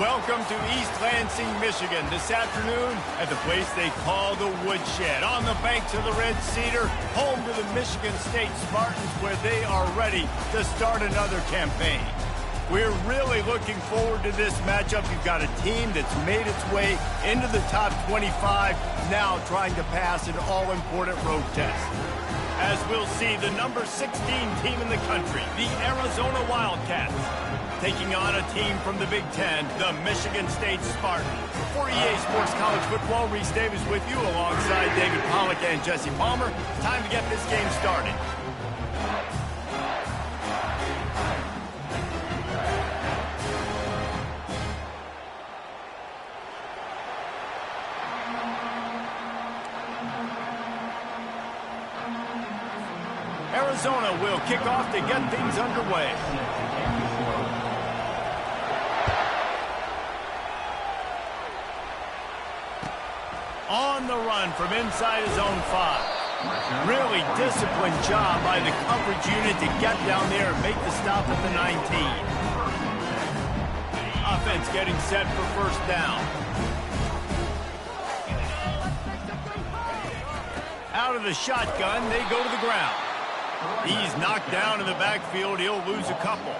Welcome to East Lansing, Michigan, this afternoon at the place they call the Woodshed, on the banks of the Red Cedar, home to the Michigan State Spartans, where they are ready to start another campaign. We're really looking forward to this matchup. You've got a team that's made its way into the top 25, now trying to pass an all-important road test. As we'll see, the number 16 team in the country, the Arizona Wildcats, taking on a team from the Big Ten, the Michigan State Spartans. For EA Sports College Football, Reese Davis with you alongside David Pollack and Jesse Palmer. Time to get this game started. Arizona will kick off to get things underway. On the run from inside his own 5. Really disciplined job by the coverage unit to get down there and make the stop at the 19. Offense getting set for first down. Out of the shotgun, they go to the ground. He's knocked down in the backfield. He'll lose a couple.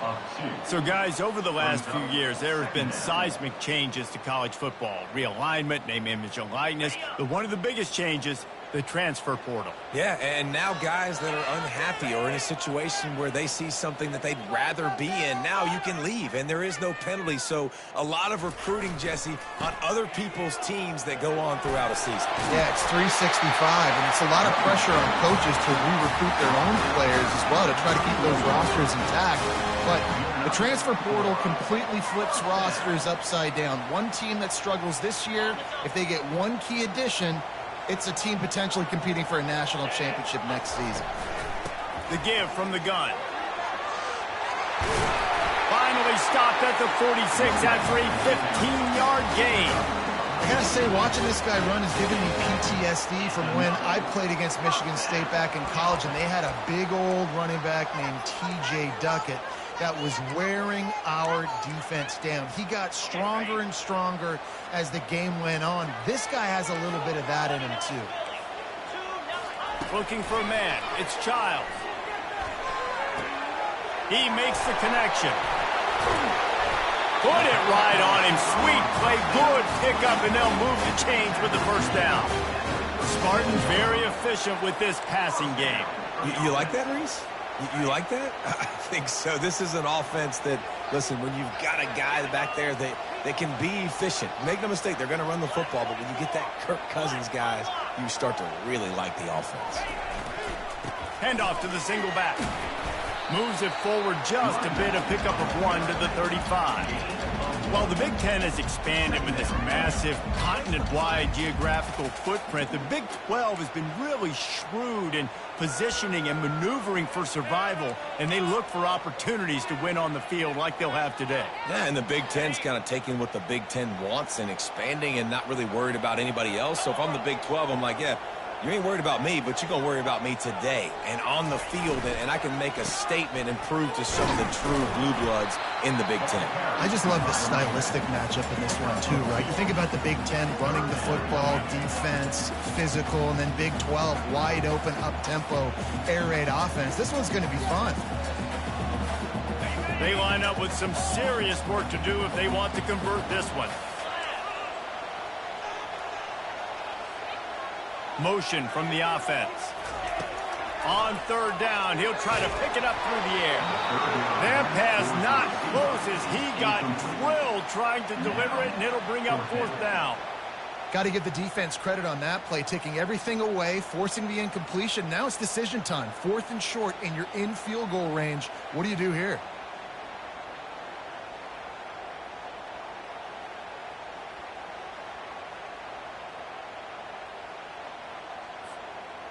So, guys, over the last few years, there have been seismic changes to college football. Realignment, name, image, and likeness. But one of the biggest changes, the transfer portal. Yeah, and now guys that are unhappy or in a situation where they see something that they'd rather be in, now you can leave, and there is no penalty. So a lot of recruiting, Jesse, on other people's teams that go on throughout a season. Yeah, it's 365, and it's a lot of pressure on coaches to re-recruit their own players as well to try to keep those rosters intact. But the transfer portal completely flips rosters upside down. One team that struggles this year, if they get one key addition, it's a team potentially competing for a national championship next season. The give from the gun. Finally stopped at the 46 after a 15-yard gain. I gotta say, watching this guy run is giving me PTSD from when I played against Michigan State back in college, and they had a big old running back named T.J. Duckett that was wearing our defense down. He got stronger and stronger as the game went on. This guy has a little bit of that in him, too. Looking for a man. It's Childs. He makes the connection. Put it right on him. Sweet play. Good pickup, and they'll move the chains with the first down. Spartans very efficient with this passing game. You like that, Reese? You like that? I think so. This is an offense that, listen, when you've got a guy back there that can be efficient, make no mistake, they're going to run the football, but when you get that Kirk Cousins, guys, you start to really like the offense. Handoff to the single back. Moves it forward just a bit, a pickup of 1 to the 35. While the Big Ten has expanded with this massive continent-wide geographical footprint, the Big 12 has been really shrewd in positioning and maneuvering for survival, and they look for opportunities to win on the field like they'll have today. Yeah, and the Big Ten's kind of taking what the Big Ten wants and expanding and not really worried about anybody else. So if I'm the Big 12, I'm like, yeah, you ain't worried about me, but you're going to worry about me today and on the field, and I can make a statement and prove to some of the true blue bloods in the Big Ten. I just love the stylistic matchup in this one, too, right? You think about the Big Ten running the football, defense, physical, and then Big 12, wide open, up-tempo, air raid offense. This one's going to be fun. They line up with some serious work to do if they want to convert this one. Motion from the offense. On third down, he'll try to pick it up through the air. That pass not close as he got drilled trying to deliver it, and it'll bring up fourth down. Got to give the defense credit on that play, taking everything away, forcing the incompletion. Now it's decision time. 4th and short, and you're in field goal range. What do you do here?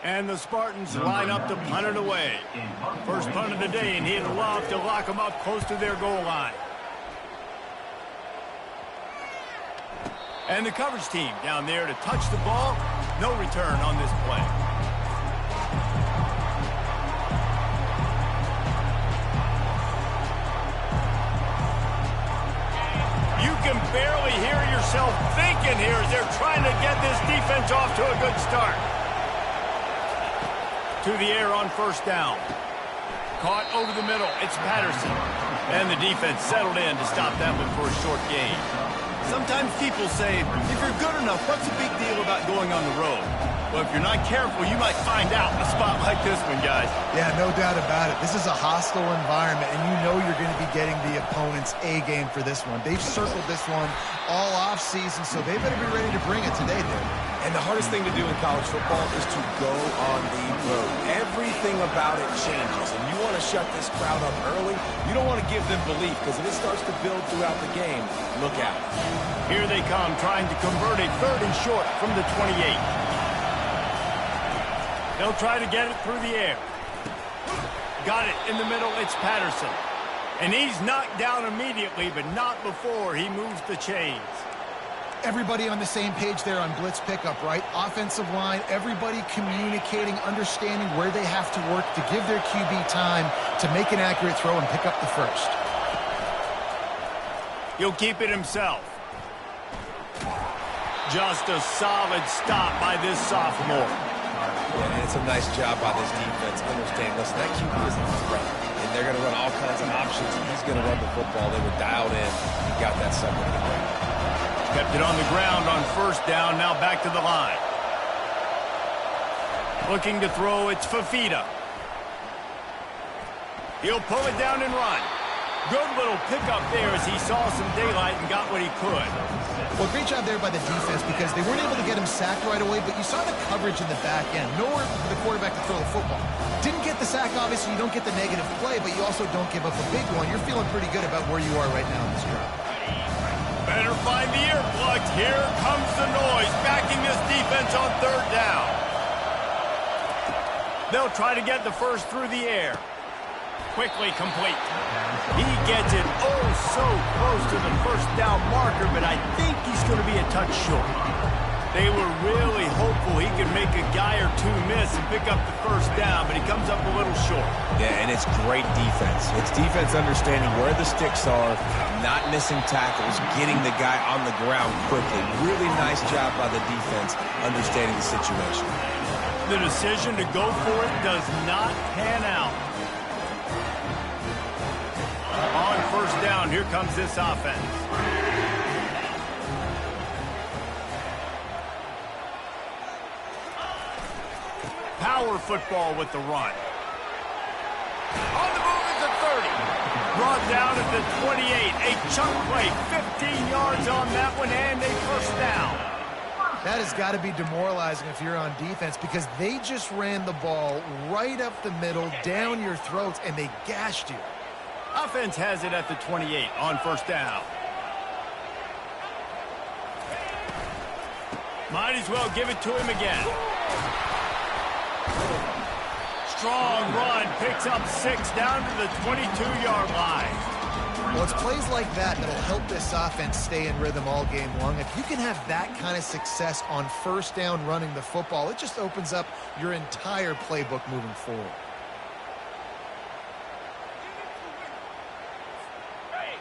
And the Spartans line up to punt it away. First punt of the day, and he'd love to lock them up close to their goal line. And the coverage team down there to touch the ball. No return on this play. You can barely hear yourself thinking here as they're trying to get this defense off to a good start. To the air on first down. Caught over the middle. It's Patterson. And the defense settled in to stop that one for a short gain. Sometimes people say, if you're good enough, what's the big deal about going on the road? Well, if you're not careful, you might find out in a spot like this one, guys. Yeah, no doubt about it. This is a hostile environment, and you know you're going to be getting the opponent's A game for this one. They've circled this one all offseason, so they better be ready to bring it today, dude. And the hardest thing to do in college football is to go on the road. Everything about it changes, and you want to shut this crowd up early. You don't want to give them belief, because if it starts to build throughout the game, look out. Here they come, trying to convert a 3rd and short from the 28. They'll try to get it through the air. Got it in the middle. It's Patterson. And he's knocked down immediately, but not before he moves the chains. Everybody on the same page there on blitz pickup, right? Offensive line, everybody communicating, understanding where they have to work to give their QB time to make an accurate throw and pick up the first. He'll keep it himself. Just a solid stop by this sophomore. Yeah, and it's a nice job by this defense. Understand, listen, that QB is a threat, and they're going to run all kinds of options, and he's going to run the football. They were dialed in and got that somewhere to the ground. Kept it on the ground on first down, now back to the line. Looking to throw, it's Fafita. He'll pull it down and run. Good little pickup there as he saw some daylight and got what he could. Well, great job there by the defense because they weren't able to get him sacked right away, but you saw the coverage in the back end. Nowhere for the quarterback to throw the football. Didn't get the sack, obviously. You don't get the negative play, but you also don't give up a big one. You're feeling pretty good about where you are right now in this drive. Better find the earplugs. Here comes the noise, backing this defense on 3rd down. They'll try to get the first through the air. Quickly complete. He gets it so close to the first down marker, but I think he's going to be a touch short. They were really hopeful he could make a guy or two miss and pick up the first down, but he comes up a little short. Yeah, and it's great defense. It's defense understanding where the sticks are, not missing tackles, getting the guy on the ground quickly. Really nice job by the defense understanding the situation. The decision to go for it does not pan out. On first down, here comes this offense. Power football with the run. On the move at the 30. Brought down at the 28. A chunk play, 15 yards on that one, and a first down. That has got to be demoralizing if you're on defense because they just ran the ball right up the middle, down your throats, and they gashed you. Offense has it at the 28 on first down. Might as well give it to him again. Strong run, picks up 6 down to the 22-yard line. Well, it's plays like that that'll help this offense stay in rhythm all game long. If you can have that kind of success on first down running the football, it just opens up your entire playbook moving forward.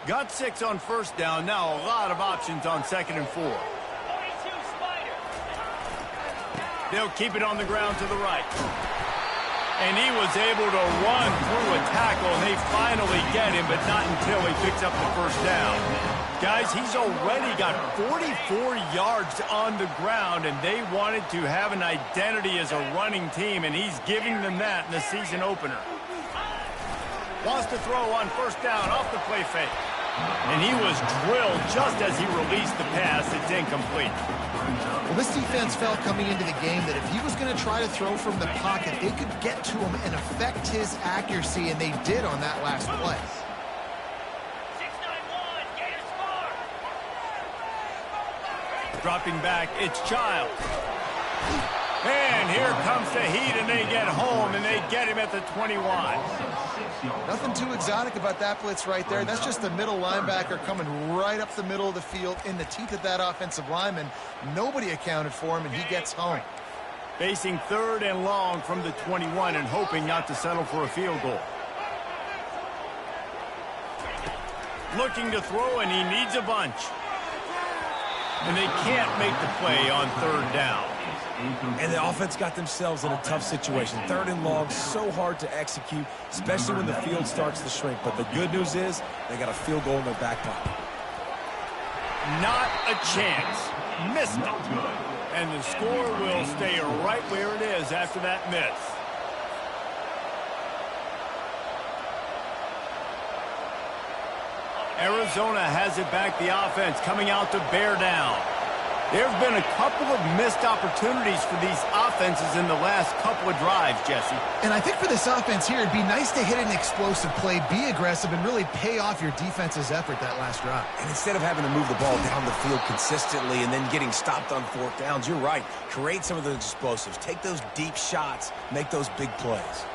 Got 6 on first down. Now a lot of options on 2nd and 4. They'll keep it on the ground to the right. And he was able to run through a tackle, and they finally get him, but not until he picks up the first down. Guys, he's already got 44 yards on the ground, and they wanted to have an identity as a running team, and he's giving them that in the season opener. Wants to throw on first down off the play fake. And he was drilled just as he released the pass. It's incomplete. Well, this defense felt coming into the game that if he was going to try to throw from the pocket, they could get to him and affect his accuracy, and they did on that last play. 691, Gators score. Dropping back, it's Child. And here comes the heat, and they get home, and they get him at the 21. Nothing too exotic about that blitz right there. That's just the middle linebacker coming right up the middle of the field in the teeth of that offensive lineman. Nobody accounted for him, and he gets home. Facing 3rd and long from the 21 and hoping not to settle for a field goal. Looking to throw, and he needs a bunch. and they can't make the play on third down. And the offense got themselves in a tough situation. Third and long, so hard to execute, especially when the field starts to shrink. But the good news is they got a field goal in their back pocket. Not a chance. Missed it. And the score will stay right where it is after that miss. Arizona has it back, the offense coming out to bear down. There have been a couple of missed opportunities for these offenses in the last couple of drives, Jesse. And I think for this offense here, it'd be nice to hit an explosive play, be aggressive, and really pay off your defense's effort that last drive. And instead of having to move the ball down the field consistently and then getting stopped on fourth downs, you're right. Create some of those explosives. Take those deep shots. Make those big plays.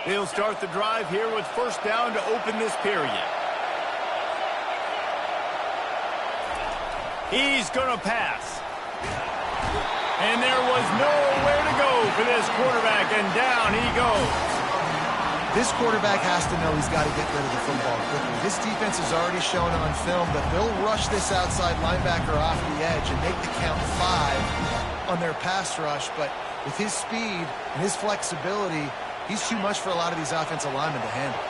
They'll start the drive here with first down to open this period. He's going to pass. And there was nowhere to go for this quarterback, and down he goes. This quarterback has to know he's got to get rid of the football quickly. This defense has already shown on film that they'll rush this outside linebacker off the edge and make the count 5 on their pass rush, but with his speed and his flexibility, he's too much for a lot of these offensive linemen to handle.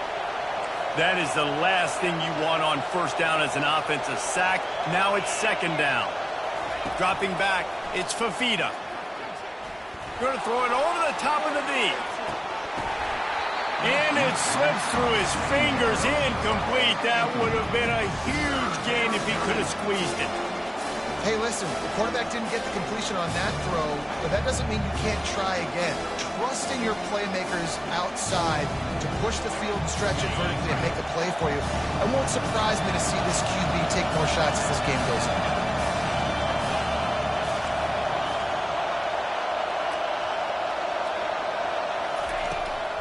That is the last thing you want on first down as an offensive sack. Now it's second down. Dropping back, it's Fafita. Going to throw it over the top of the D. And it slips through his fingers, incomplete. That would have been a huge gain if he could have squeezed it. Hey, listen, the quarterback didn't get the completion on that throw, but that doesn't mean you can't try again. Trusting your playmakers outside to push the field and stretch it vertically and make a play for you. It won't surprise me to see this QB take more shots as this game goes on.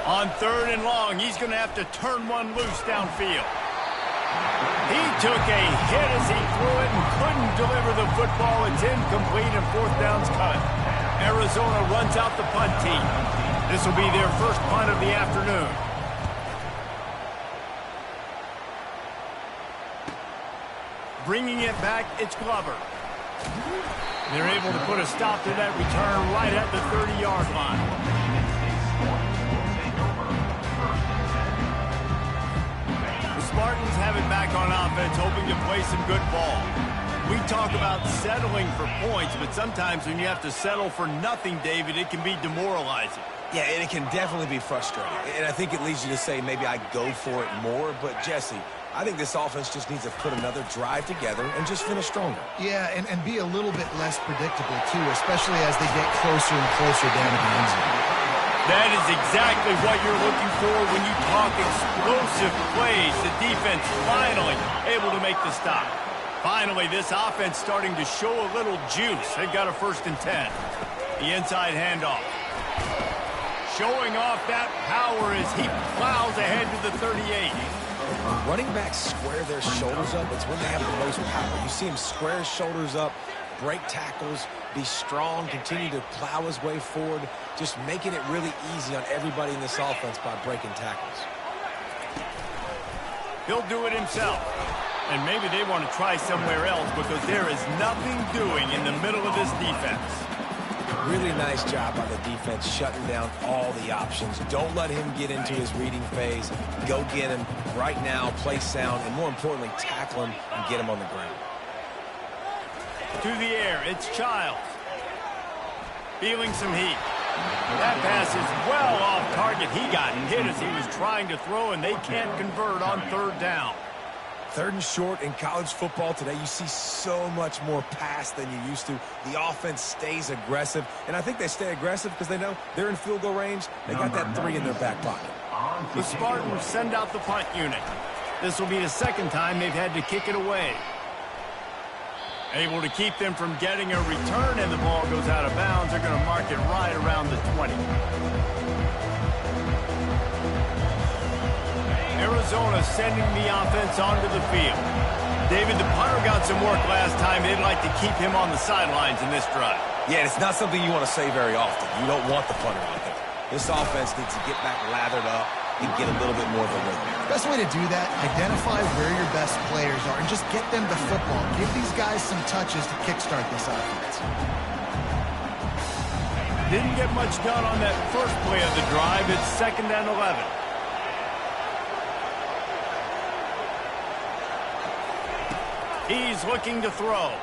On third and long, he's going to have to turn one loose downfield. He took a hit as he threw it and couldn't deliver the football. It's incomplete and fourth down's cut. Arizona runs out the punt team. This will be their first punt of the afternoon. Bringing it back, it's Glover. They're able to put a stop to that return right at the 30-yard line. Spartans have it back on offense, hoping to play some good ball. We talk about settling for points, but sometimes when you have to settle for nothing, David, it can be demoralizing. Yeah, and it can definitely be frustrating. And I think it leads you to say maybe I go for it more. But, Jesse, I think this offense just needs to put another drive together and just finish stronger. Yeah, and be a little bit less predictable, too, especially as they get closer and closer down to the end zone. That is exactly what you're looking for when you talk explosive plays. The defense finally able to make the stop. Finally, this offense starting to show a little juice. They've got a 1st and 10. The inside handoff. Showing off that power as he plows ahead to the 38. When running backs square their shoulders up, it's when they have the most power. You see him square his shoulders up, break tackles, be strong, continue to plow his way forward, just making it really easy on everybody in this offense by breaking tackles. He'll do it himself. And maybe they want to try somewhere else because there is nothing doing in the middle of this defense. Really nice job by the defense shutting down all the options. Don't let him get into his reading phase. Go get him right now, play sound, and more importantly, tackle him and get him on the ground. To the air, it's Childs. Feeling some heat. That pass is well off target. He got hit as he was trying to throw, and they can't convert on third down. Third and short in college football today, you see so much more pass than you used to. The offense stays aggressive, and I think they stay aggressive because they know they're in field goal range. They got that 3 in their back pocket. The Spartans send out the punt unit. This will be the second time they've had to kick it away. Able to keep them from getting a return, and the ball goes out of bounds. They're going to mark it right around the 20. Arizona sending the offense onto the field. David, the punter got some work last time. They'd like to keep him on the sidelines in this drive. Yeah, it's not something you want to say very often. You don't want the punter out there. This offense needs to get back lathered up and get a little bit more of a rhythm. Best way to do that, identify where your best players are and just get them the football. Give these guys some touches to kickstart this offense. Didn't get much done on that first play of the drive. It's 2nd and 11. He's looking to throw.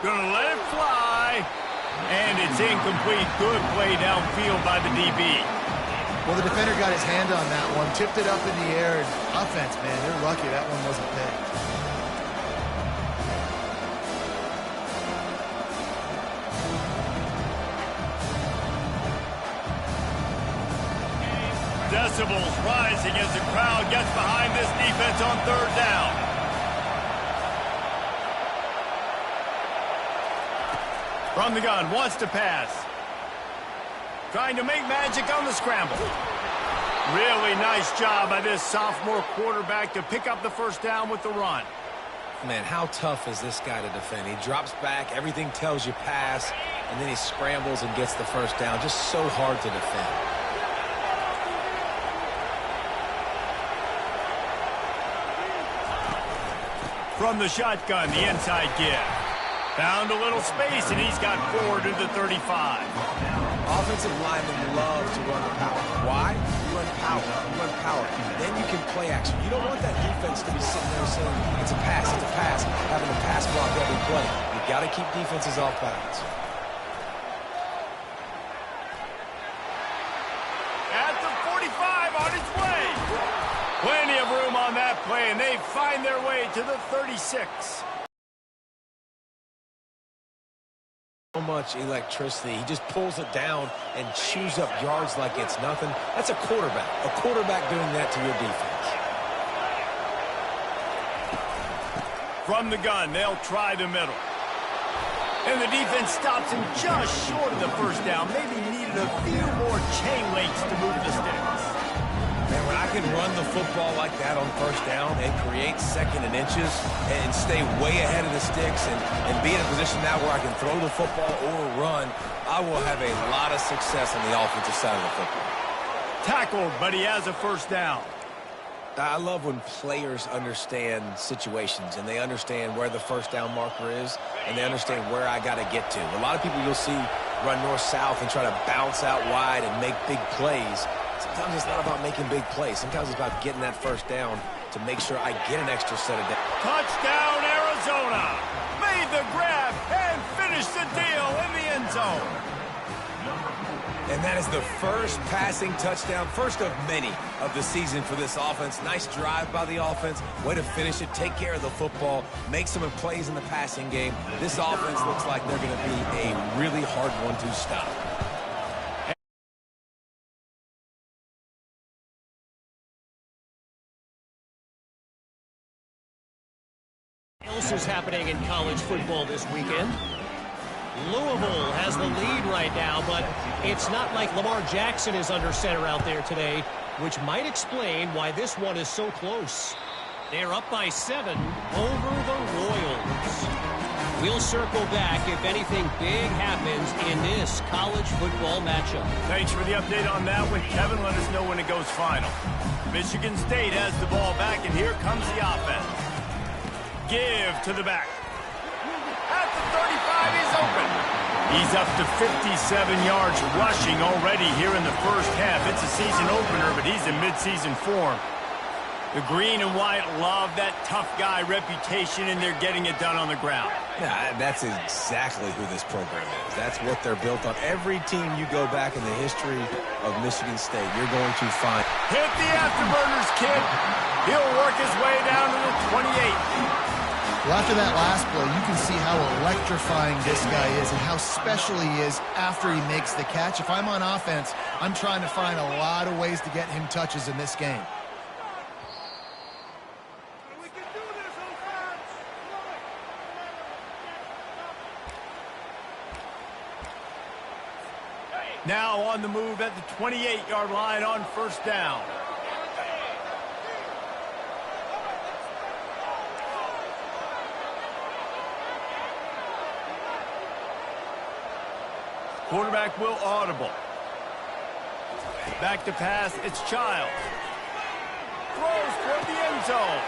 Gonna let it fly. And it's incomplete. Good play downfield by the DB. Well, the defender got his hand on that one, tipped it up in the air. And offense, man, they're lucky that one wasn't picked. Decibels rising as the crowd gets behind this defense on 3rd down. From the gun, wants to pass. Trying to make magic on the scramble. Really nice job by this sophomore quarterback to pick up the first down with the run. Man, how tough is this guy to defend? He drops back, everything tells you pass, and then he scrambles and gets the first down. Just so hard to defend. From the shotgun, the inside give. Found a little space, and he's got 4 to the 35. Offensive linemen love to run the power. Why? You run power. You run power. Then you can play action. You don't want that defense to be sitting there saying, it's a pass, having a pass block every play. You've got to keep defenses off balance. At the 45 on its way. Plenty of room on that play, and they find their way to the 36. So much electricity. He just pulls it down and chews up yards like it's nothing. That's a quarterback. A quarterback doing that to your defense. From the gun, they'll try the middle. And the defense stops him just short of the first down. Maybe needed a few more chain links to move the sticks. Man, when I can run the football like that on first down and create 2nd and inches and stay way ahead of the sticks and be in a position now where I can throw the football or run, I will have a lot of success on the offensive side of the football. Tackled, but he has a first down. I love when players understand situations and they understand where the first down marker is and they understand where I got to get to. A lot of people you'll see run north-south and try to bounce out wide and make big plays. Sometimes it's not about making big plays. Sometimes it's about getting that first down to make sure I get an extra set of downs. Touchdown, Arizona! Made the grab and finished the deal in the end zone. And that is the first passing touchdown, first of many of the season for this offense. Nice drive by the offense. Way to finish it, take care of the football, make some plays in the passing game. This offense looks like they're going to be a really hard one to stop. What else is happening in college football this weekend? Louisville has the lead right now, but it's not like Lamar Jackson is under center out there today, which might explain why this one is so close. They're up by 7 over the Royals. We'll circle back if anything big happens in this college football matchup. Thanks for the update on that one, Kevin. Let us know when it goes final. Michigan State has the ball back, and here comes the offense. Give to the back. At the 35, he's open. He's up to 57 yards rushing already here in the first half. It's a season opener, but he's in midseason form. The green and white love that tough guy reputation, and they're getting it done on the ground. Yeah, that's exactly who this program is. That's what they're built on. Every team you go back in the history of Michigan State, you're going to find. Hit the afterburners, kid. He'll work his way down to the 28. Well, after that last play, you can see how electrifying this guy is and how special he is after he makes the catch. If I'm on offense, I'm trying to find a lot of ways to get him touches in this game. Now on the move at the 28-yard line on first down. Quarterback will audible. Back to pass, it's Childs. Throws toward the end zone.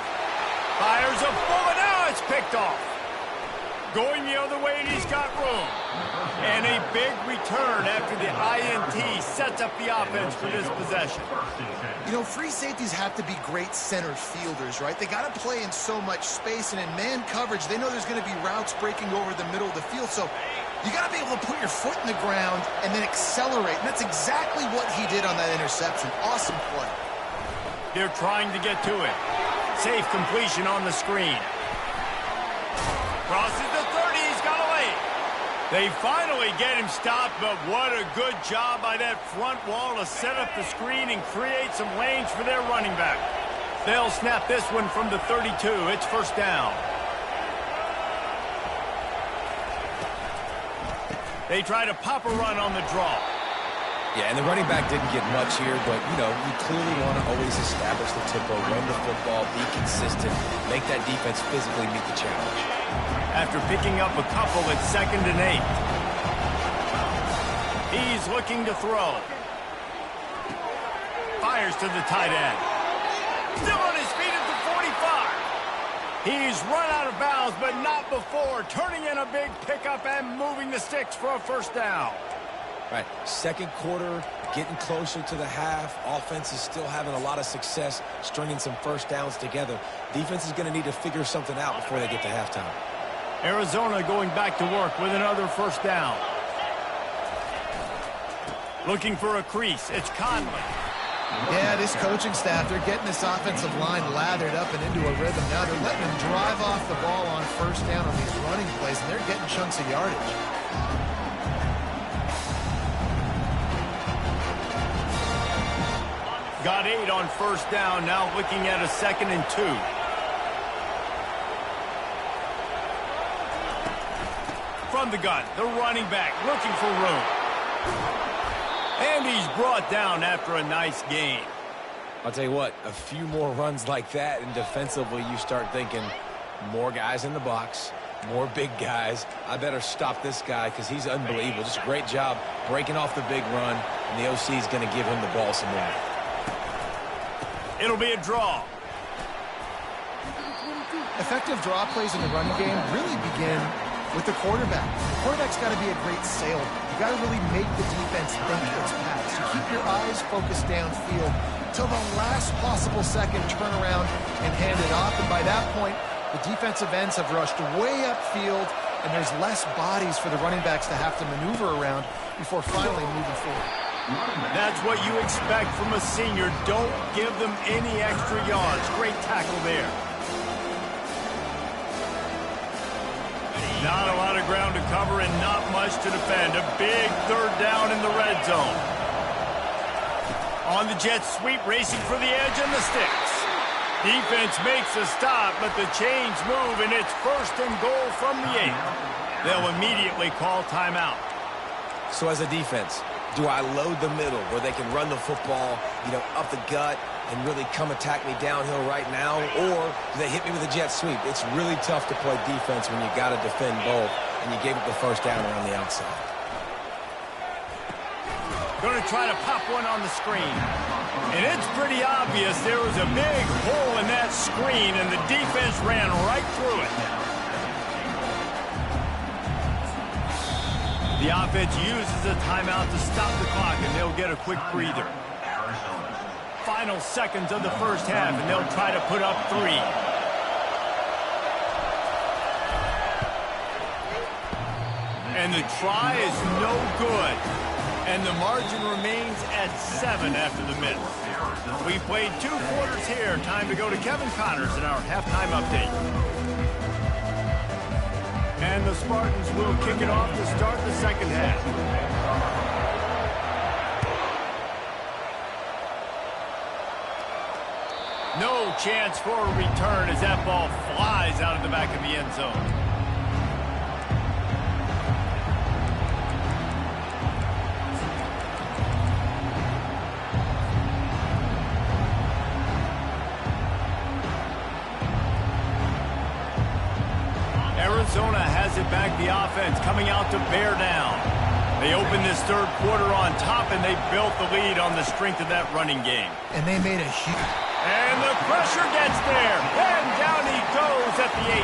Fires a bullet, now it's picked off. Going the other way, and he's got room. And a big return after the INT sets up the offense for this possession. You know, free safeties have to be great center fielders, right? They got to play in so much space, and in man coverage, they know there's going to be routes breaking over the middle of the field. So you got to be able to put your foot in the ground and then accelerate. And that's exactly what he did on that interception. Awesome play. They're trying to get to it. Safe completion on the screen. Crosses the 30, he's got away. They finally get him stopped, but what a good job by that front wall to set up the screen and create some lanes for their running back. They'll snap this one from the 32. It's first down. They try to pop a run on the draw. Yeah, and the running back didn't get much here, but, you know, you clearly want to always establish the tempo, run the football, be consistent, make that defense physically meet the challenge. After picking up a couple, it's 2nd and 8. He's looking to throw. Fires to the tight end. Still on his feet at the 45. He's run out of bounds, but not before. Turning in a big pickup and moving the sticks for a first down. Right, second quarter, getting closer to the half. Offense is still having a lot of success stringing some first downs together. Defense is going to need to figure something out before they get to halftime. Arizona going back to work with another first down. Looking for a crease. It's Conley. Yeah, this coaching staff, they're getting this offensive line lathered up and into a rhythm. Now they're letting them drive off the ball on first down on these running plays, and they're getting chunks of yardage. Got 8 on first down, now looking at a 2nd and 2. From the gun, the running back looking for room. And he's brought down after a nice gain. I'll tell you what, a few more runs like that, and defensively you start thinking more guys in the box, more big guys. I better stop this guy because he's unbelievable. Just a great job breaking off the big run, and the OC is going to give him the ball some more. It'll be a draw. Effective draw plays in the running game really begin with the quarterback. The quarterback's got to be a great salesman. You got to really make the defense think it's pass. You keep your eyes focused downfield till the last possible second, turn around and hand it off. And by that point, the defensive ends have rushed way upfield, and there's less bodies for the running backs to have to maneuver around before finally moving forward. That's what you expect from a senior. Don't give them any extra yards. Great tackle there. Not a lot of ground to cover and not much to defend. A big third down in the red zone. On the jet sweep, racing for the edge and the sticks. Defense makes a stop, but the chains move, and it's 1st and goal from the 8. They'll immediately call timeout. So as a defense, do I load the middle where they can run the football, you know, up the gut and really come attack me downhill right now? Or do they hit me with a jet sweep? It's really tough to play defense when you got to defend both, and you gave up the first down around the outside. Going to try to pop one on the screen. And it's pretty obvious there was a big hole in that screen, and the defense ran right through it. The offense uses a timeout to stop the clock, and they'll get a quick breather. Final seconds of the first half, and they'll try to put up 3. And the try is no good. And the margin remains at 7 after the miss. We played 2 quarters here. Time to go to Kevin Connors in our halftime update. And the Spartans will kick it off to start the second half. No chance for a return as that ball flies out of the back of the end zone. Arizona has it back, the offense coming out to bear down. They opened this third quarter on top, and they built the lead on the strength of that running game. And they made a huge... And the pressure gets there, and down he goes at the 18.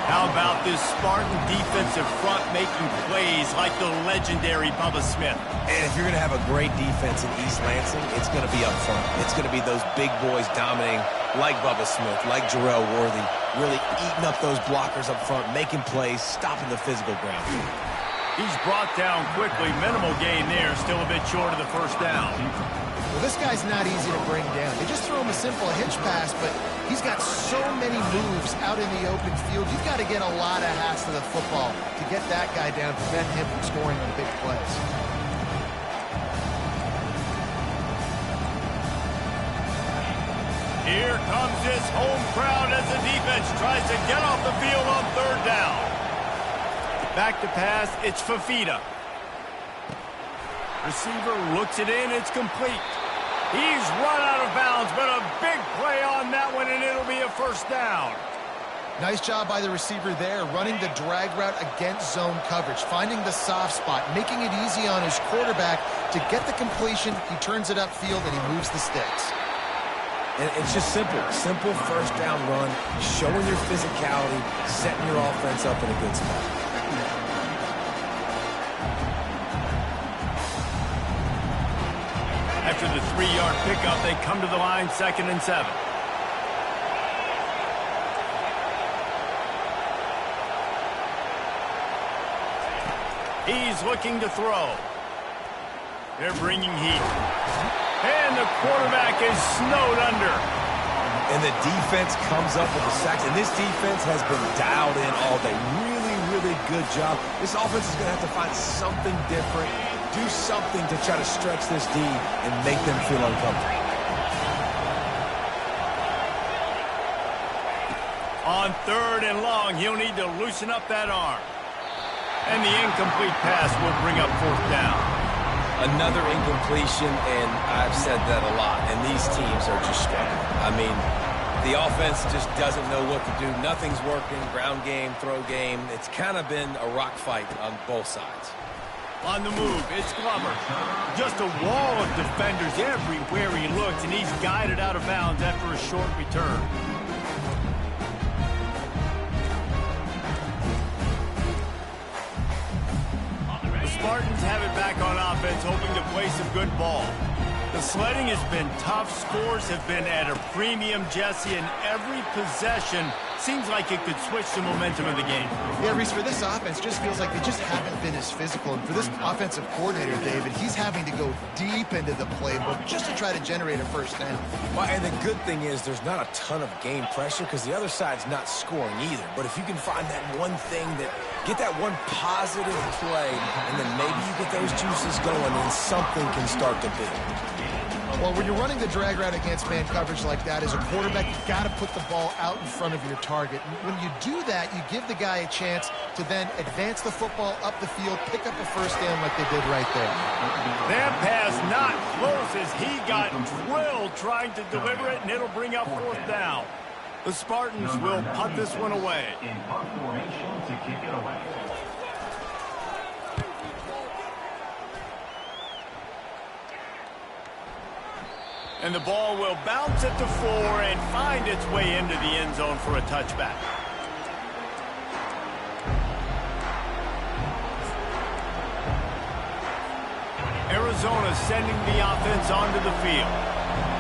How about this Spartan defensive front making plays like the legendary Bubba Smith? And if you're going to have a great defense in East Lansing, it's going to be up front. It's going to be those big boys dominating like Bubba Smith, like Jarrell Worthy, really eating up those blockers up front, making plays, stopping the physical ground. He's brought down quickly. Minimal gain there, still a bit short of the first down. Well, this guy's not easy to bring down. They just throw him a simple hitch pass, but he's got so many moves out in the open field. You've got to get a lot of hats to the football to get that guy down, prevent him from scoring on big plays. Here comes this home crowd as the defense tries to get off the field on third down. Back to pass, it's Fafita. Receiver looks it in, it's complete. He's run out of bounds, but a big play on that one, and it'll be a first down. Nice job by the receiver there, running the drag route against zone coverage, finding the soft spot, making it easy on his quarterback to get the completion. He turns it upfield, and he moves the sticks. And it's just simple first down run, showing your physicality, setting your offense up in a good spot. After the 3-yard pickup, they come to the line, 2nd and 7. He's looking to throw. They're bringing heat. And the quarterback is snowed under. And the defense comes up with the sacks. And this defense has been dialed in all day. Really, really good job. This offense is going to have to find something different, do something to try to stretch this D and make them feel uncomfortable. On 3rd and long, he'll need to loosen up that arm. And the incomplete pass will bring up 4th down. Another incompletion, and I've said that a lot, and these teams are just struggling. I mean, the offense just doesn't know what to do. Nothing's working, ground game, throw game. It's kind of been a rock fight on both sides. On the move, it's Glover. Just a wall of defenders everywhere he looks, and he's guided out of bounds after a short return. The Spartans have it back on offense, hoping to play some good ball. The sledding has been tough. Scores have been at a premium, Jesse, and every possession seems like it could switch the momentum of the game. Yeah, Reese, for this offense, just feels like they just haven't been as physical. And for this offensive coordinator, David, he's having to go deep into the playbook just to try to generate a first down. Well, and the good thing is there's not a ton of game pressure because the other side's not scoring either. But if you can find that one thing that get that one positive play, and then maybe you get those juices going, and something can start to build. Well, when you're running the drag route against man coverage like that, as a quarterback, you've got to put the ball out in front of your target. And when you do that, you give the guy a chance to then advance the football up the field, pick up a first down like they did right there. That pass not close as he got drilled trying to deliver it, and it'll bring up 4th down. The Spartans will punt this one away. In punt formation to kick it away. And the ball will bounce at the 4 and find its way into the end zone for a touchback. Arizona sending the offense onto the field.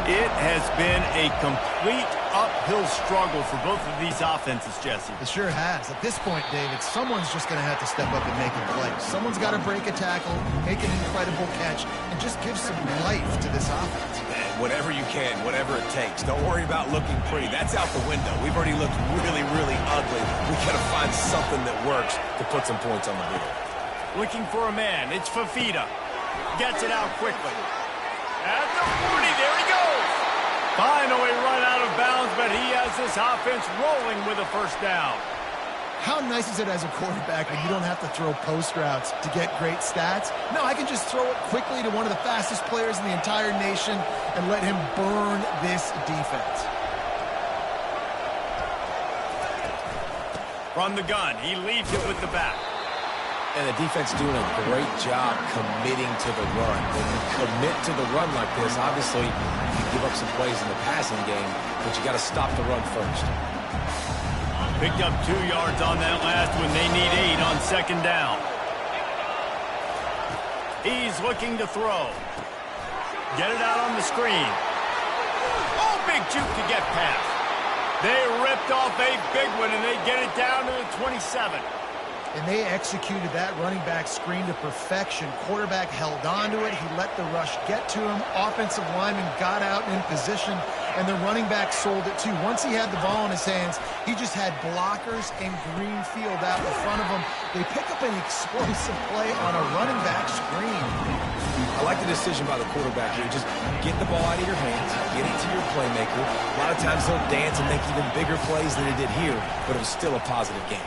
It has been a complete uphill struggle for both of these offenses, Jesse. It sure has. At this point, David, someone's just going to have to step up and make a play. Someone's got to break a tackle, make an incredible catch, and just give some life to this offense. Man, whatever you can, whatever it takes. Don't worry about looking pretty. That's out the window. We've already looked really, really ugly. We got to find something that works to put some points on the board. Looking for a man. It's Fafita. Gets it out quickly. At the 40, there he goes. Finally run out of bounds, but he has this offense rolling with a first down. How nice is it as a quarterback when you don't have to throw post routes to get great stats? No, I can just throw it quickly to one of the fastest players in the entire nation and let him burn this defense. From the gun, he leaves it with the back. And the defense doing a great job committing to the run. When you commit to the run like this, obviously you give up some plays in the passing game, but you got to stop the run first. Picked up 2 yards on that last one. They need 8 on second down. He's looking to throw. Get it out on the screen. Oh, big juke to get past. They ripped off a big one, and they get it down to the 27. And they executed that running back screen to perfection. Quarterback held on to it. He let the rush get to him. Offensive lineman got out in position, and the running back sold it too. Once he had the ball in his hands, he just had blockers and green field out in front of him. They pick up an explosive play on a running back screen. I like the decision by the quarterback here. Just get the ball out of your hands, get it to your playmaker. A lot of times they'll dance and make even bigger plays than they did here, but it was still a positive game.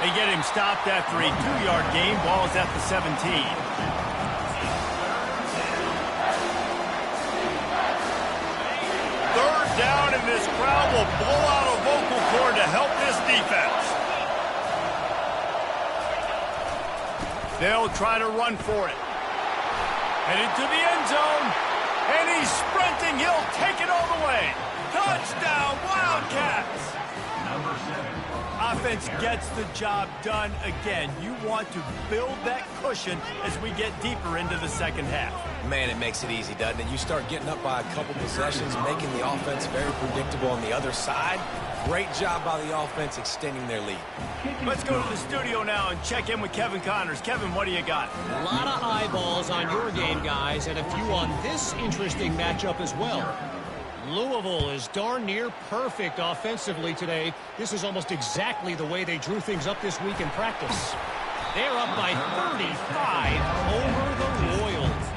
They get him stopped after a 2-yard gain. Ball is at the 17. Third down, and this crowd will blow out a vocal cord to help this defense. They'll try to run for it. Headed to the end zone, and he's sprinting. He'll take it all the way. Touchdown, Wildcats! Number 7. Offense gets the job done again. You want to build that cushion as we get deeper into the second half. Man, it makes it easy, doesn't it? You start getting up by a couple possessions, making the offense very predictable on the other side. Great job by the offense extending their lead. Let's go to the studio now and check in with Kevin Connors. Kevin, what do you got? A lot of eyeballs on your game, guys, and a few on this interesting matchup as well. Louisville is darn near perfect offensively today. This is almost exactly the way they drew things up this week in practice. They're up by 35 over the Royals.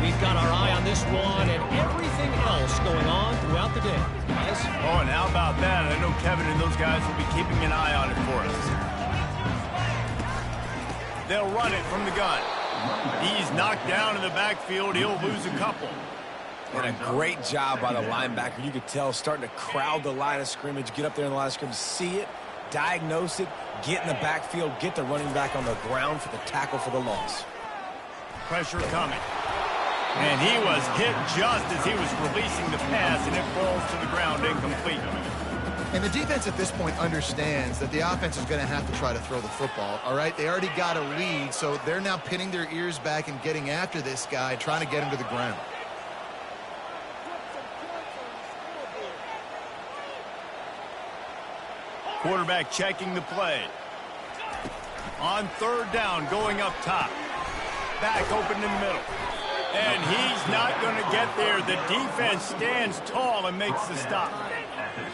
We've got our eye on this one and everything else going on throughout the day. Guys? Oh, and how about that? I know Kevin and those guys will be keeping an eye on it for us. They'll run it from the gun. He's knocked down in the backfield. He'll lose a couple. And a great job by the linebacker. You could tell starting to crowd the line of scrimmage, get up there in the line of scrimmage, see it, diagnose it, get in the backfield, get the running back on the ground for the tackle for the loss. Pressure coming. And he was hit just as he was releasing the pass, and it falls to the ground incomplete. And the defense at this point understands that the offense is going to have to try to throw the football, all right? They already got a lead, so they're now pinning their ears back and getting after this guy, trying to get him to the ground. Quarterback checking the play. On third down, going up top. Back open in the middle. And he's not going to get there. The defense stands tall and makes the stop.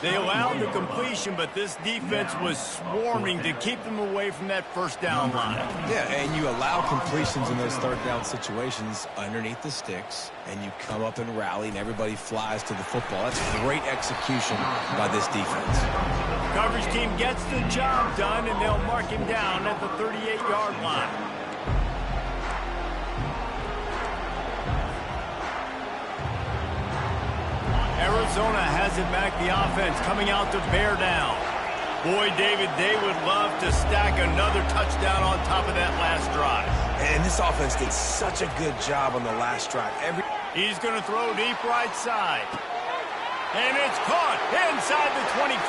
They allowed the completion, but this defense was swarming to keep them away from that first down line. Yeah, and you allow completions in those third down situations underneath the sticks, and you come up and rally, and everybody flies to the football. That's great execution by this defense. Coverage team gets the job done, and they'll mark him down at the 38-yard line. Arizona has it back, the offense coming out to bear down. Boy, David, they would love to stack another touchdown on top of that last drive. And this offense did such a good job on the last drive. He's going to throw deep right side. And it's caught inside the 25.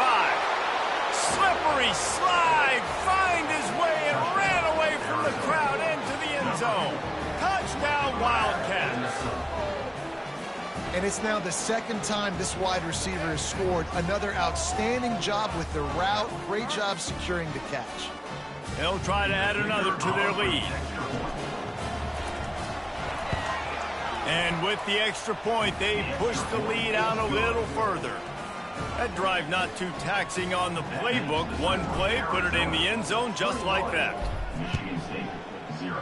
Slippery slide, find his way and ran away from the crowd into the end zone. Touchdown, Wildcats. And it's now the second time this wide receiver has scored. Another outstanding job with the route. Great job securing the catch. They'll try to add another to their lead. And with the extra point, they push the lead out a little further. That drive not too taxing on the playbook. One play, put it in the end zone just like that. Michigan State, 0.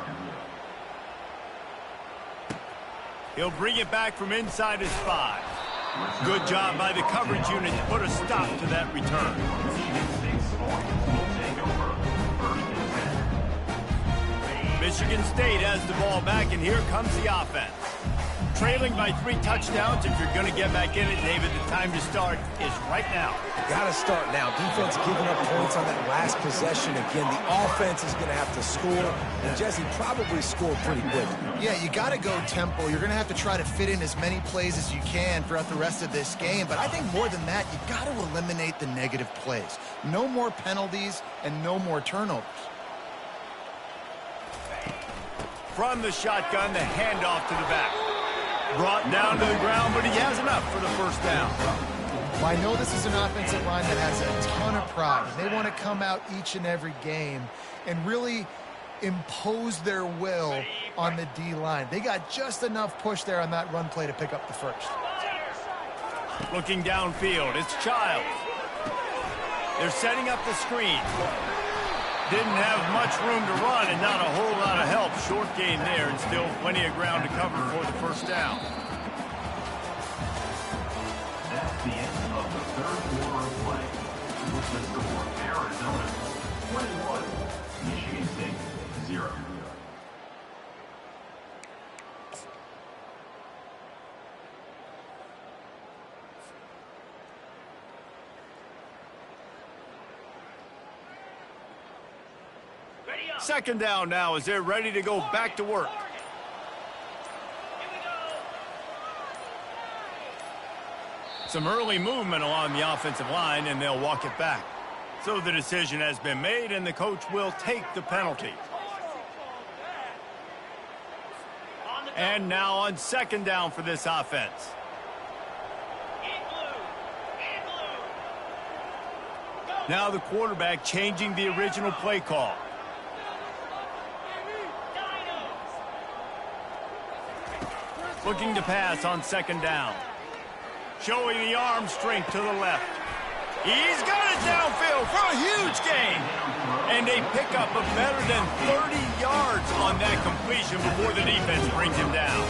He'll bring it back from inside his 5. Good job by the coverage unit to put a stop to that return. Michigan State Spartans will take over 1st and 10. Michigan State has the ball back, and here comes the offense. Trailing by 3 touchdowns. If you're going to get back in it, David, the time to start is right now. Got to start now. Defense giving up points on that last possession. Again, the offense is going to have to score, and Jesse probably score pretty quick. Yeah, you got to go tempo. You're going to have to try to fit in as many plays as you can throughout the rest of this game. But I think more than that, you got to eliminate the negative plays. No more penalties and no more turnovers. From the shotgun, the handoff to the back. Brought down to the ground, but he has enough for the first down. Well, I know this is an offensive line that has a ton of pride. They want to come out each and every game and really impose their will on the D-line. They got just enough push there on that run play to pick up the first. Looking downfield, it's Childs. They're setting up the screen. Didn't have much room to run and not a whole lot of help. Short gain there and still plenty of ground to cover for the first down. That's the end of the 3rd quarter of play. With the score, Arizona 21, Michigan State 0. Second down now as they're ready to go back to work. Some early movement along the offensive line, and they'll walk it back. So the decision has been made, and the coach will take the penalty. And now on second down for this offense. Now the quarterback changing the original play call. Looking to pass on second down. Showing the arm strength to the left. He's got it downfield for a huge gain. And they pick up a better than 30 yards on that completion before the defense brings him down.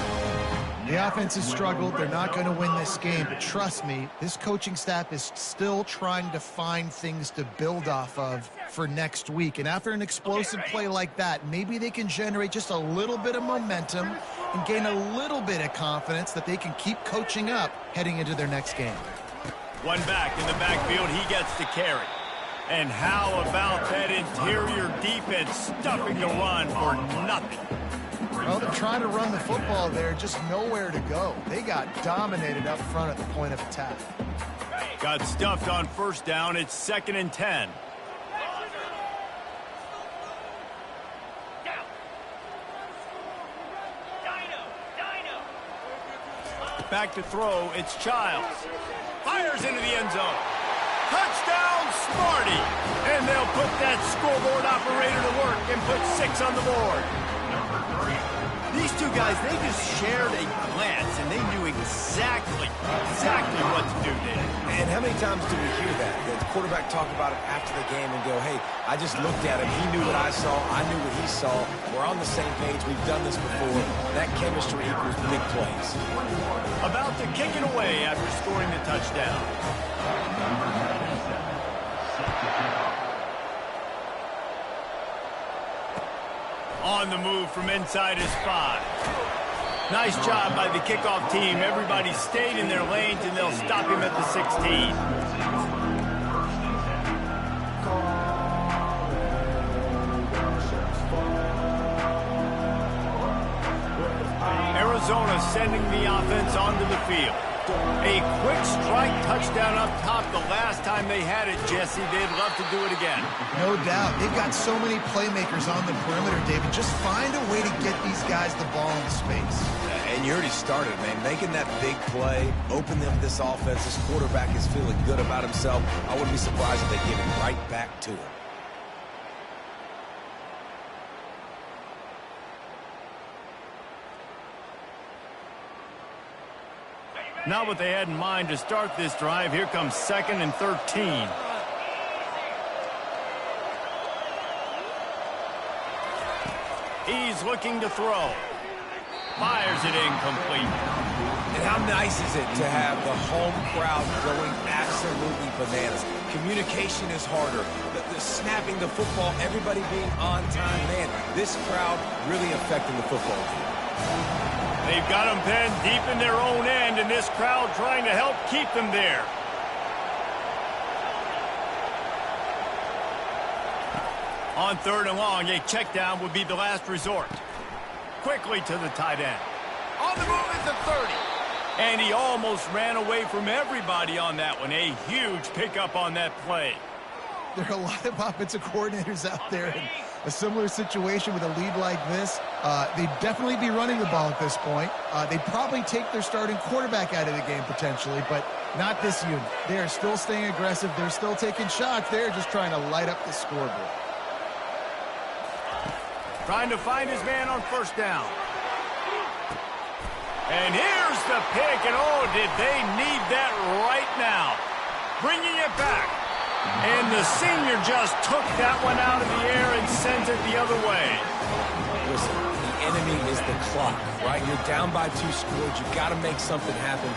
The offense has struggled. They're not going to win this game. But trust me, this coaching staff is still trying to find things to build off of for next week. And after an explosive play like that, maybe they can generate just a little bit of momentum and gain a little bit of confidence that they can keep coaching up heading into their next game. One back in the backfield, he gets to carry. And how about that interior defense stuffing the run for nothing? Well, they're trying to run the football there, just nowhere to go. They got dominated up front at the point of attack. Got stuffed on first down. It's 2nd and 10. Back to throw, it's Childs. Fires into the end zone. Touchdown, Smarty! And they'll put that scoreboard operator to work and put 6 on the board. These two guys, they just shared a glance, and they knew exactly what to do there. And how many times do we hear that? The quarterback talk about it after the game and go, hey, I just looked at him. He knew what I saw. I knew what he saw. We're on the same page. We've done this before. That chemistry equals big plays. About to kick it away after scoring the touchdown. On the move from inside his 5. Nice job by the kickoff team. Everybody stayed in their lanes, and they'll stop him at the 16. Arizona sending the offense onto the field. A quick strike touchdown up top the last time they had it, Jesse. They'd love to do it again. No doubt. They've got so many playmakers on the perimeter, David. Just find a way to get these guys the ball in space. And you already started, man. Making that big play, opening up this offense. This quarterback is feeling good about himself. I wouldn't be surprised if they give it right back to him. Not what they had in mind to start this drive. Here comes 2nd and 13. He's looking to throw. Fires it incomplete. And how nice is it to have the home crowd going absolutely bananas? Communication is harder. The snapping the football, everybody being on time. Man, this crowd really affecting the football game. They've got them pinned deep in their own end, and this crowd trying to help keep them there. On 3rd and long, a check down would be the last resort. Quickly to the tight end. On the move at the 30. And he almost ran away from everybody on that one. A huge pickup on that play. There are a lot of offensive coordinators out there in a similar situation with a lead like this. They'd definitely be running the ball at this point. They'd probably take their starting quarterback out of the game potentially, but not this unit. They are still staying aggressive. They're still taking shots. They're just trying to light up the scoreboard. Trying to find his man on 1st down. And here's the pick, and oh, did they need that right now. Bringing it back. And the senior just took that one out of the air and sends it the other way. Listen, the enemy is the clock, right? You're down by 2 scores. You've got to make something happen.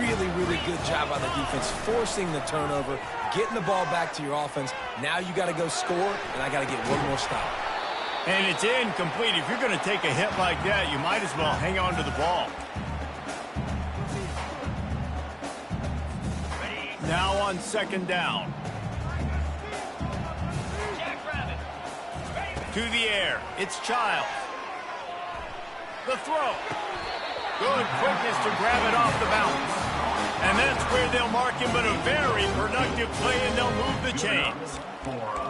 Really, really good job on the defense, forcing the turnover, getting the ball back to your offense. Now you got to go score, and I got to get one more stop. And it's incomplete. If you're going to take a hit like that, you might as well hang on to the ball. Now on 2nd down. To the air. It's Childs. The throw. Good quickness to grab it off the bounce. And that's where they'll mark him, but a very productive play, and they'll move the chains.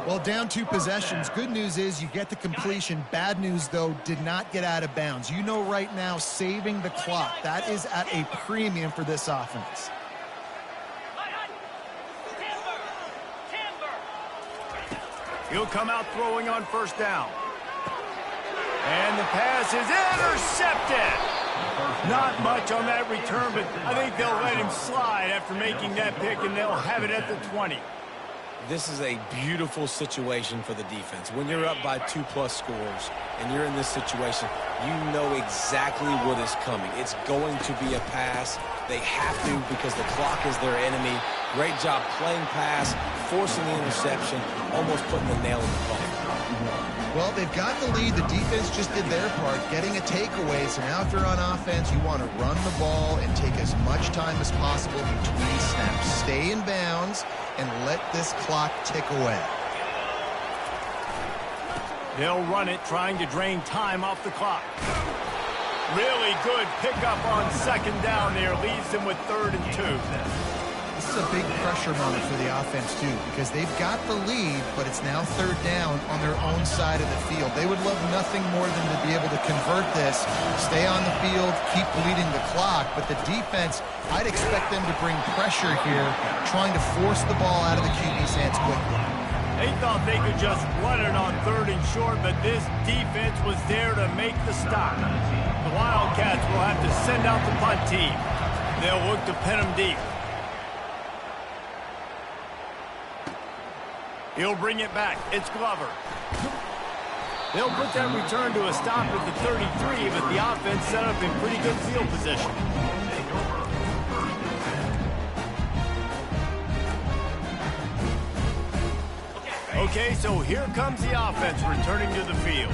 Well, down 2 possessions. Good news is you get the completion. Bad news, though, did not get out of bounds. You know right now, saving the clock. That is at a premium for this offense. He'll come out throwing on 1st down. And the pass is intercepted. Not much on that return, but I think they'll let him slide after making that pick, and they'll have it at the 20. This is a beautiful situation for the defense. When you're up by 2+ scores and you're in this situation, you know exactly what is coming. It's going to be a pass. They have to because the clock is their enemy. Great job playing pass, forcing the interception, almost putting the nail in the coffin. Well, they've got the lead. The defense just did their part, getting a takeaway. So now if you're on offense, you want to run the ball and take as much time as possible between snaps. Stay in bounds and let this clock tick away. They'll run it, trying to drain time off the clock. Really good pickup on 2nd down there. Leaves them with 3rd and 2. This is a big pressure moment for the offense, too, because they've got the lead, but it's now 3rd down on their own side of the field. They would love nothing more than to be able to convert this, stay on the field, keep bleeding the clock. But the defense, I'd expect them to bring pressure here, trying to force the ball out of the QB's hands quickly. They thought they could just run it on 3rd and short, but this defense was there to make the stop. The Wildcats will have to send out the punt team. They'll look to pin them deep. He'll bring it back. It's Glover. They'll put that return to a stop at the 33, but the offense set up in pretty good field position. Okay, so here comes the offense returning to the field.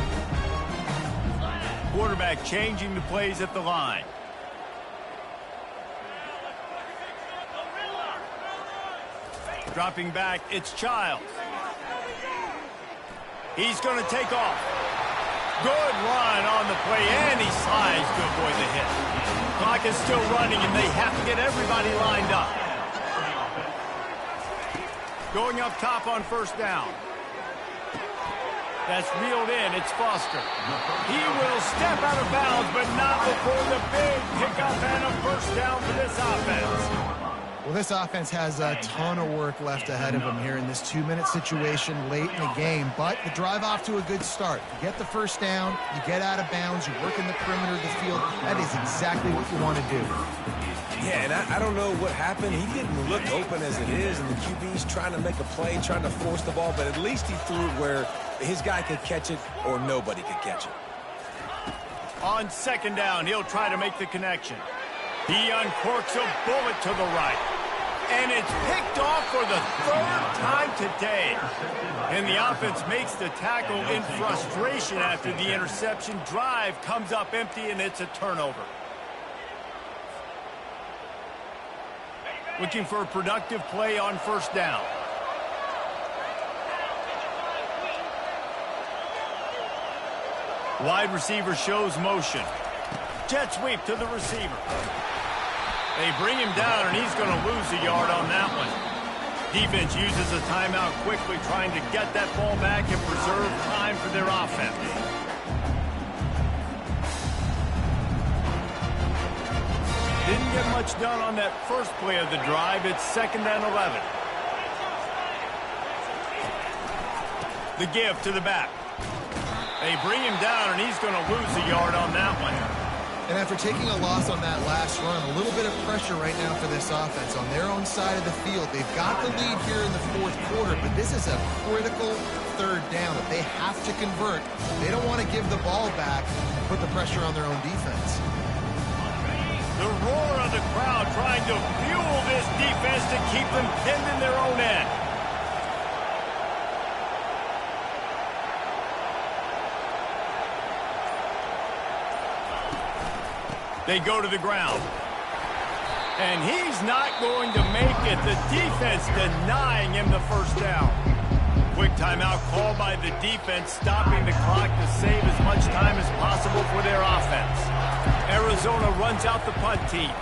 Quarterback changing the plays at the line. Dropping back, it's Childs. He's going to take off. Good run on the play, and he slides to avoid the hit. Clock is still running, and they have to get everybody lined up. Going up top on 1st down. That's reeled in. It's Foster. He will step out of bounds, but not before the big pickup and a first down for this offense. Well, this offense has a ton of work left ahead of them here in this 2-minute situation late in the game, but the drive off to a good start. You get the first down, you get out of bounds, you work in the perimeter of the field. That is exactly what you want to do. Yeah, and I don't know what happened. He didn't look open as it is, and the QB's trying to make a play, trying to force the ball, but at least he threw it where his guy could catch it or nobody could catch it. On second down, he'll try to make the connection. He uncorks a bullet to the right. And it's picked off for the third time today. And the offense makes the tackle in frustration after the interception. Drive comes up empty, and it's a turnover. Looking for a productive play on first down. Wide receiver shows motion. Jet sweep to the receiver. They bring him down, and he's going to lose a yard on that one. Defense uses a timeout quickly, trying to get that ball back and preserve time for their offense. Didn't get much done on that first play of the drive. It's 2nd and 11. The give to the back. They bring him down, and he's going to lose a yard on that one. And after taking a loss on that last run, a little bit of pressure right now for this offense on their own side of the field. They've got the lead here in the fourth quarter, but this is a critical third down that they have to convert. They don't want to give the ball back and put the pressure on their own defense. The roar of the crowd trying to fuel this defense to keep them pinned in their own end. They go to the ground. And he's not going to make it. The defense denying him the first down. Quick timeout called by the defense, stopping the clock to save as much time as possible for their offense. Arizona runs out the punt team.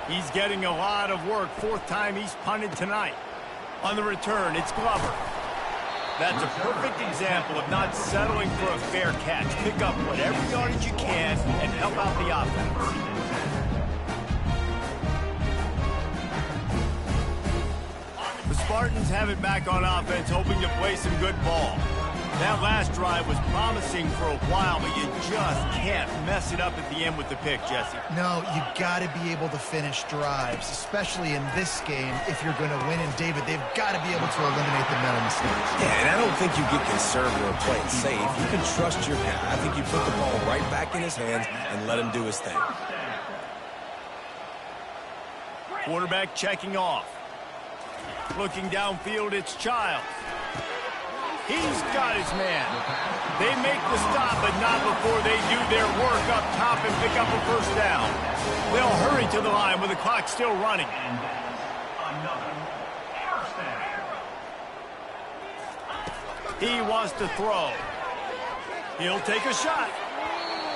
He's getting a lot of work. 4th time he's punted tonight. On the return, it's Glover. That's a perfect example of not settling for a fair catch. Pick up whatever yardage you can and help out the offense. The Spartans have it back on offense, hoping to play some good ball. That last drive was promising for a while, but you just can't mess it up at the end with the pick, Jesse. No, you got to be able to finish drives, especially in this game. If you're going to win, and David, they've got to be able to eliminate the mental mistakes. Yeah, and I don't think you get conservative or play it safe. You can trust your guy. I think you put the ball right back in his hands and let him do his thing. Quarterback checking off. Looking downfield, it's Childs. He's got his man. They make the stop, but not before they do their work up top and pick up a first down. They'll hurry to the line with the clock still running. He wants to throw. He'll take a shot.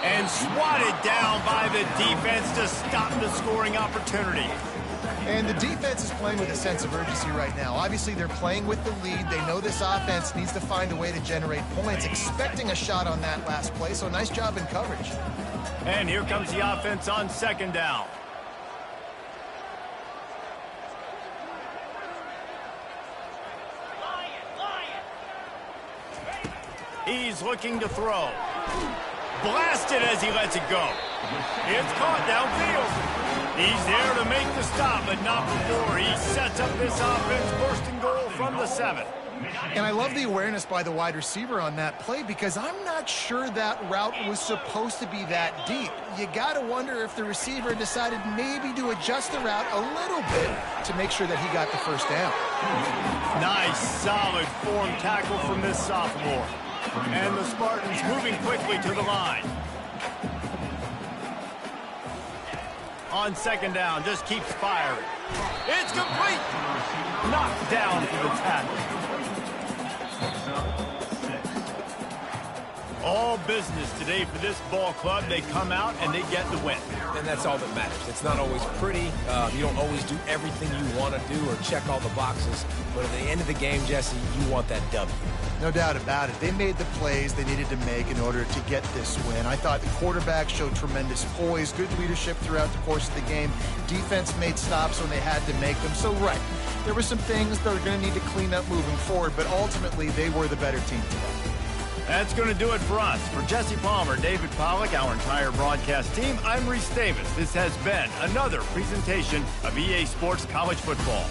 And swatted down by the defense to stop the scoring opportunity. And the defense is playing with a sense of urgency right now. Obviously, they're playing with the lead. They know this offense needs to find a way to generate points, expecting a shot on that last play, so nice job in coverage. And here comes the offense on 2nd down. He's looking to throw. Blasted as he lets it go. It's caught downfield. He's there to make the stop, but not before he sets up this offense. 1st and goal from the 7. And I love the awareness by the wide receiver on that play because I'm not sure that route was supposed to be that deep. You got to wonder if the receiver decided maybe to adjust the route a little bit to make sure that he got the first down. Nice, solid form tackle from this sophomore. And the Spartans moving quickly to the line. On 2nd down, just keeps firing. It's complete. Knocked down for the tackle. All all business today for this ball club. They come out and they get the win. And that's all that matters. It's not always pretty. You don't always do everything you want to do or check all the boxes. But at the end of the game, Jesse, you want that W. No doubt about it. They made the plays they needed to make in order to get this win. I thought the quarterback showed tremendous poise, good leadership throughout the course of the game. Defense made stops when they had to make them. So, right, there were some things that are going to need to clean up moving forward, but ultimately they were the better team today. That's going to do it for us. For Jesse Palmer, David Pollack, our entire broadcast team, I'm Reese Davis. This has been another presentation of EA Sports College Football.